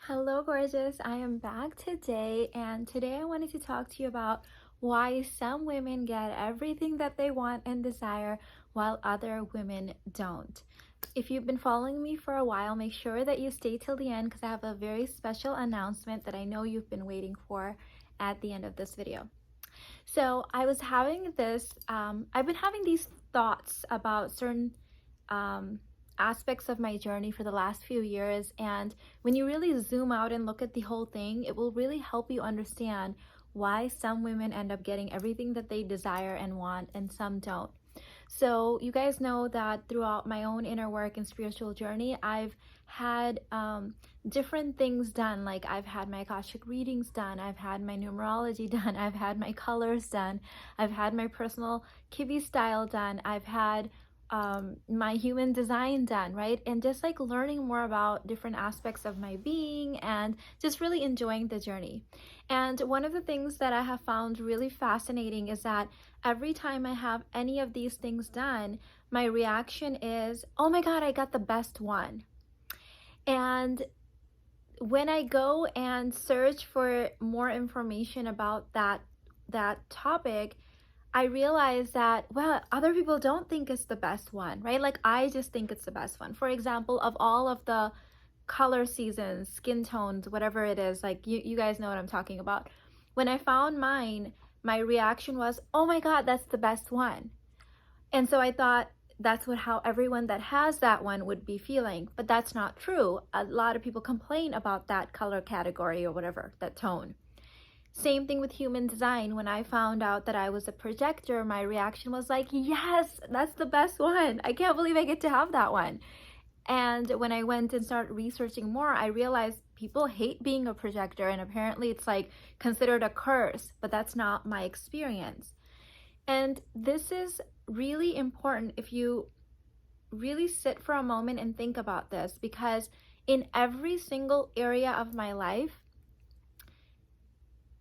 Hello, gorgeous. I am back today, and today I wanted to talk to you about why some women get everything that they want and desire while other women don't. If you've been following me for a while, make sure that you stay till the end because I have a very special announcement that I know you've been waiting for at the end of this video. So I was having I've been having these thoughts about certain um, aspects of my journey for the last few years. And when you really zoom out and look at the whole thing, it will really help you understand why some women end up getting everything that they desire and want and some don't. So you guys know that throughout my own inner work and spiritual journey, I've had different things done. Like I've had my Akashic readings done, I've had my numerology done, I've had my colors done, I've had my personal Kibi style done, I've had my human design done, right? And just like learning more about different aspects of my being and just really enjoying the journey. And one of the things that I have found really fascinating is that every time I have any of these things done, my reaction is, oh my God, I got the best one. And when I go and search for more information about that topic, I realize that, well, other people don't think it's the best one, right? Like I just think it's the best one. For example, of all of the color seasons, skin tones, whatever it is, like you guys know what I'm talking about. When I found mine, my reaction was, oh my God, that's the best one. And so I thought that's how everyone that has that one would be feeling. But that's not true. A lot of people complain about that color category or whatever, that tone. Same thing with human design. When I found out that I was a projector, my reaction was like, yes, that's the best one. I can't believe I get to have that one. And when I went and started researching more, I realized people hate being a projector, and apparently it's like considered a curse, but that's not my experience. And this is really important if you really sit for a moment and think about this, because in every single area of my life,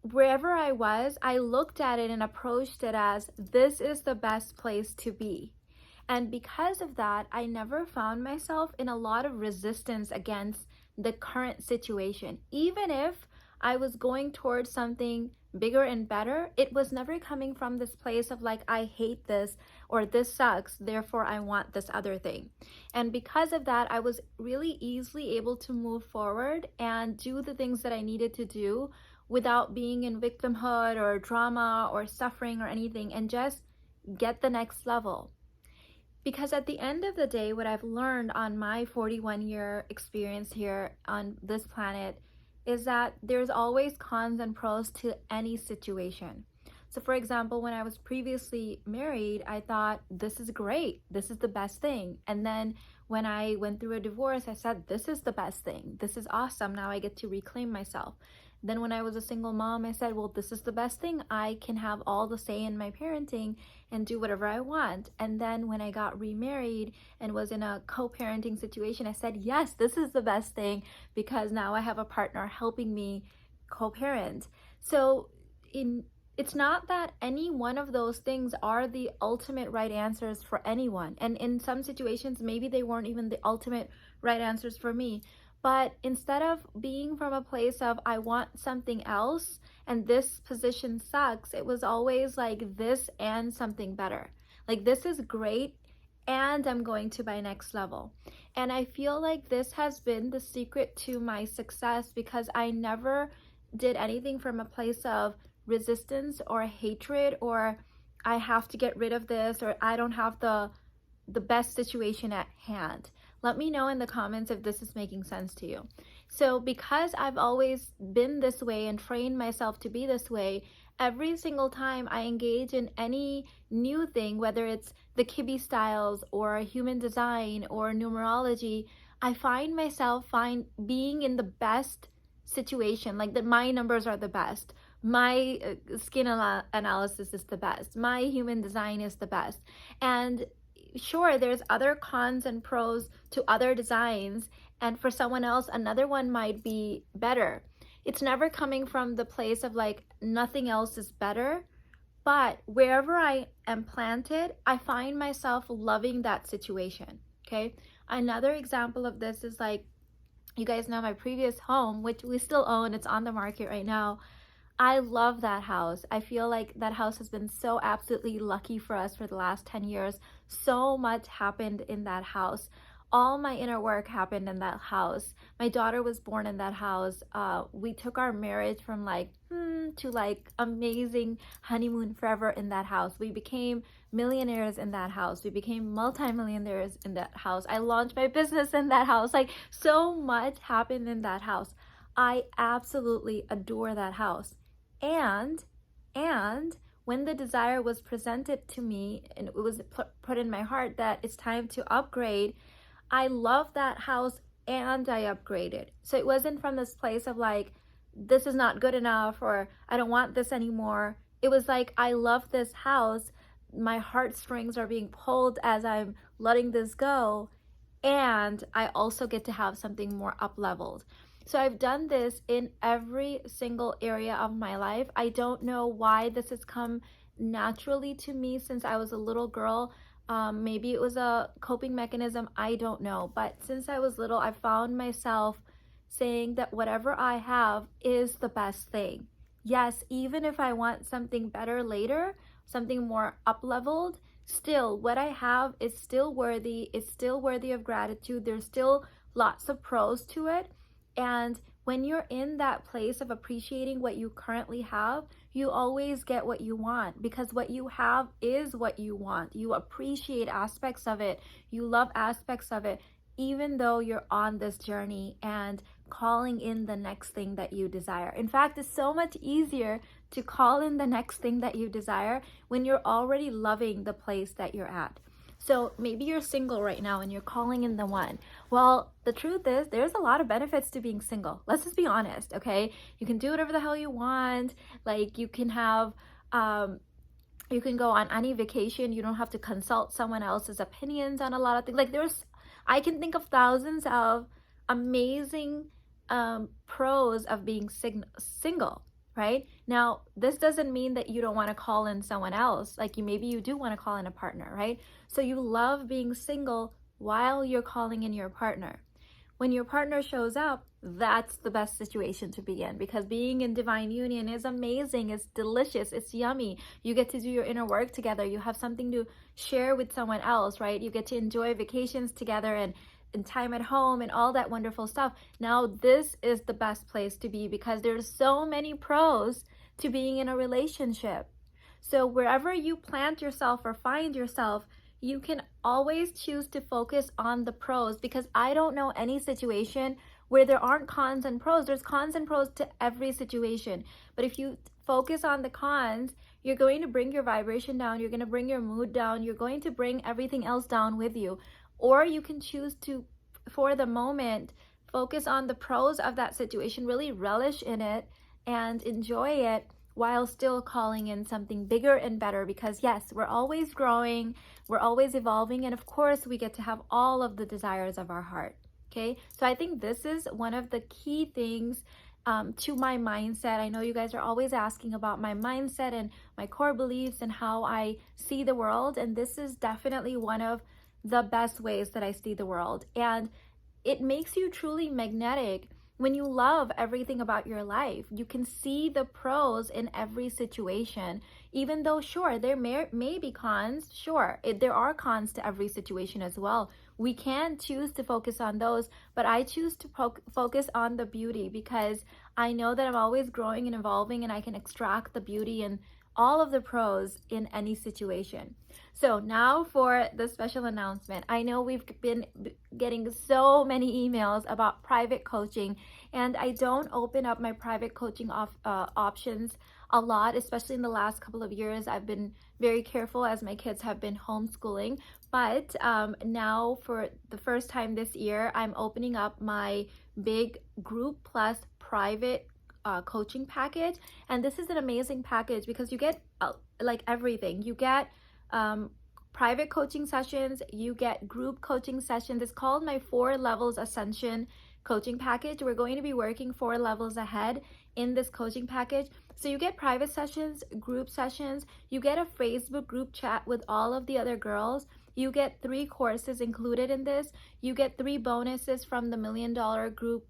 wherever I was, I looked at it and approached it as this is the best place to be. And because of that, I never found myself in a lot of resistance against the current situation. Even if I was going towards something bigger and better, it was never coming from this place of like, I hate this or this sucks, therefore I want this other thing. And because of that, I was really easily able to move forward and do the things that I needed to do without being in victimhood or drama or suffering or anything, and just get the next level. Because at the end of the day, what I've learned on my 41-year experience here on this planet is that there's always cons and pros to any situation. So for example, when I was previously married, I thought, this is great, this is the best thing. And then when I went through a divorce, I said, this is the best thing, this is awesome, now I get to reclaim myself. Then when I was a single mom, I said, well, this is the best thing, I can have all the say in my parenting and do whatever I want. And then when I got remarried and was in a co-parenting situation, I said, yes, this is the best thing because now I have a partner helping me co-parent. So it's not that any one of those things are the ultimate right answers for anyone. And in some situations, maybe they weren't even the ultimate right answers for me. But instead of being from a place of, I want something else and this position sucks, it was always like this and something better. Like, this is great and I'm going to my next level. And I feel like this has been the secret to my success because I never did anything from a place of resistance or hatred or I have to get rid of this or I don't have the best situation at hand. Let me know in the comments if this is making sense to you. So because I've always been this way and trained myself to be this way, every single time I engage in any new thing, whether it's the Kibi styles or human design or numerology, I find myself being in the best situation, like that my numbers are the best, my skin analysis is the best, my human design is the best. And sure, there's other cons and pros to other designs, and for someone else another one might be better. It's never coming from the place of like nothing else is better, but wherever I am planted, I find myself loving that situation. Okay, another example of this is like You guys know my previous home, which we still own, it's on the market right now. I love that house. I feel like that house has been so absolutely lucky for us for the last 10 years. So much happened in that house. All my inner work happened in that house. My daughter was born in that house. We took our marriage from like to like amazing honeymoon forever in that house. We became millionaires in that house. We became multimillionaires in that house. I launched my business in that house. Like so much happened in that house. I absolutely adore that house. And and when the desire was presented to me and it was put in my heart that it's time to upgrade, I love that house and I upgraded. So it wasn't from this place of like, this is not good enough or I don't want this anymore. It was like, I love this house. My heartstrings are being pulled as I'm letting this go. And I also get to have something more up leveled. So I've done this in every single area of my life. I don't know why this has come naturally to me since I was a little girl. Maybe it was a coping mechanism, I don't know. But since I was little, I found myself saying that whatever I have is the best thing. Yes, even if I want something better later, something more up leveled, still what I have is still worthy. It's still worthy of gratitude. There's still lots of pros to it. And when you're in that place of appreciating what you currently have, you always get what you want because what you have is what you want. You appreciate aspects of it. You love aspects of it, even though you're on this journey and calling in the next thing that you desire. In fact, it's so much easier to call in the next thing that you desire when you're already loving the place that you're at. So maybe you're single right now and you're calling in the one. Well, the truth is there's a lot of benefits to being single. Let's just be honest, okay? You can do whatever the hell you want. Like you can have you can go on any vacation. You don't have to consult someone else's opinions on a lot of things. Like I can think of thousands of amazing pros of being single, right? Now, this doesn't mean that you don't want to call in someone else. Like maybe you do want to call in a partner, right? So you love being single while you're calling in your partner. When your partner shows up, that's the best situation to be in because being in divine union is amazing. It's delicious. It's yummy. You get to do your inner work together. You have something to share with someone else, right? You get to enjoy vacations together and time at home and all that wonderful stuff. Now, this is the best place to be because there's so many pros to being in a relationship. So wherever you plant yourself or find yourself, you can always choose to focus on the pros because I don't know any situation where there aren't cons and pros. There's cons and pros to every situation. But if you focus on the cons, you're going to bring your vibration down. You're going to bring your mood down. You're going to bring everything else down with you. Or you can choose to, for the moment, focus on the pros of that situation, really relish in it and enjoy it while still calling in something bigger and better because yes, we're always growing, we're always evolving, and of course we get to have all of the desires of our heart. Okay, so I think this is one of the key things to my mindset. I know you guys are always asking about my mindset and my core beliefs and how I see the world, and this is definitely one of the best ways that I see the world. And it makes you truly magnetic when you love everything about your life. You can see the pros in every situation, even though, sure, there may be cons. Sure, there are cons to every situation as well. We can choose to focus on those, but I choose to focus on the beauty because I know that I'm always growing and evolving and I can extract the beauty and all of the pros in any situation. So now for the special announcement. I know we've been getting so many emails about private coaching, and I don't open up my private coaching options a lot, especially in the last couple of years. I've been very careful as my kids have been homeschooling, but now for the first time this year, I'm opening up my big group plus private coaching package. And this is an amazing package because you get like everything. You get private coaching sessions, you get group coaching sessions. It's called my 4 levels ascension coaching package. We're going to be working 4 levels ahead in this coaching package. So you get private sessions, group sessions, you get a Facebook group chat with all of the other girls. You get 3 courses included in this. You get 3 bonuses from the $1 Million group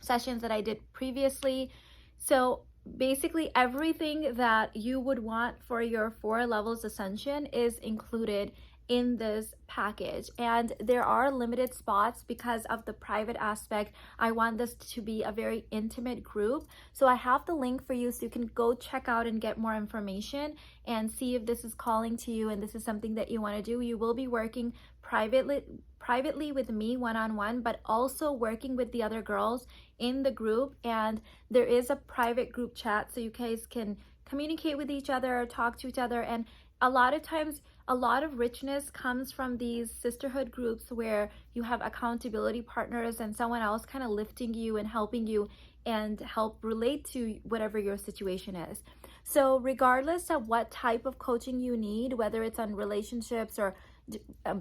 sessions that I did previously. So basically everything that you would want for your 4 levels ascension is included in this package, and there are limited spots because of the private aspect. I want this to be a very intimate group, so I have the link for you so you can go check out and get more information and see if this is calling to you and this is something that you want to do. You will be working privately with me one-on-one, but also working with the other girls in the group, and there is a private group chat so you guys can communicate with each other, talk to each other. And a lot of times a lot of richness comes from these sisterhood groups where you have accountability partners and someone else kind of lifting you and helping you and help relate to whatever your situation is. So regardless of what type of coaching you need, whether it's on relationships or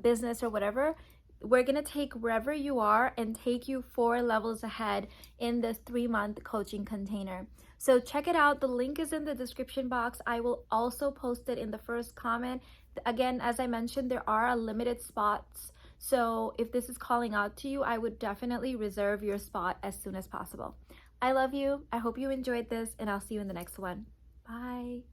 business or whatever, we're going to take wherever you are and take you 4 levels ahead in this 3-month coaching container. So check it out. The link is in the description box. I will also post it in the first comment. Again, as I mentioned, there are limited spots. So if this is calling out to you, I would definitely reserve your spot as soon as possible. I love you. I hope you enjoyed this, and I'll see you in the next one. Bye.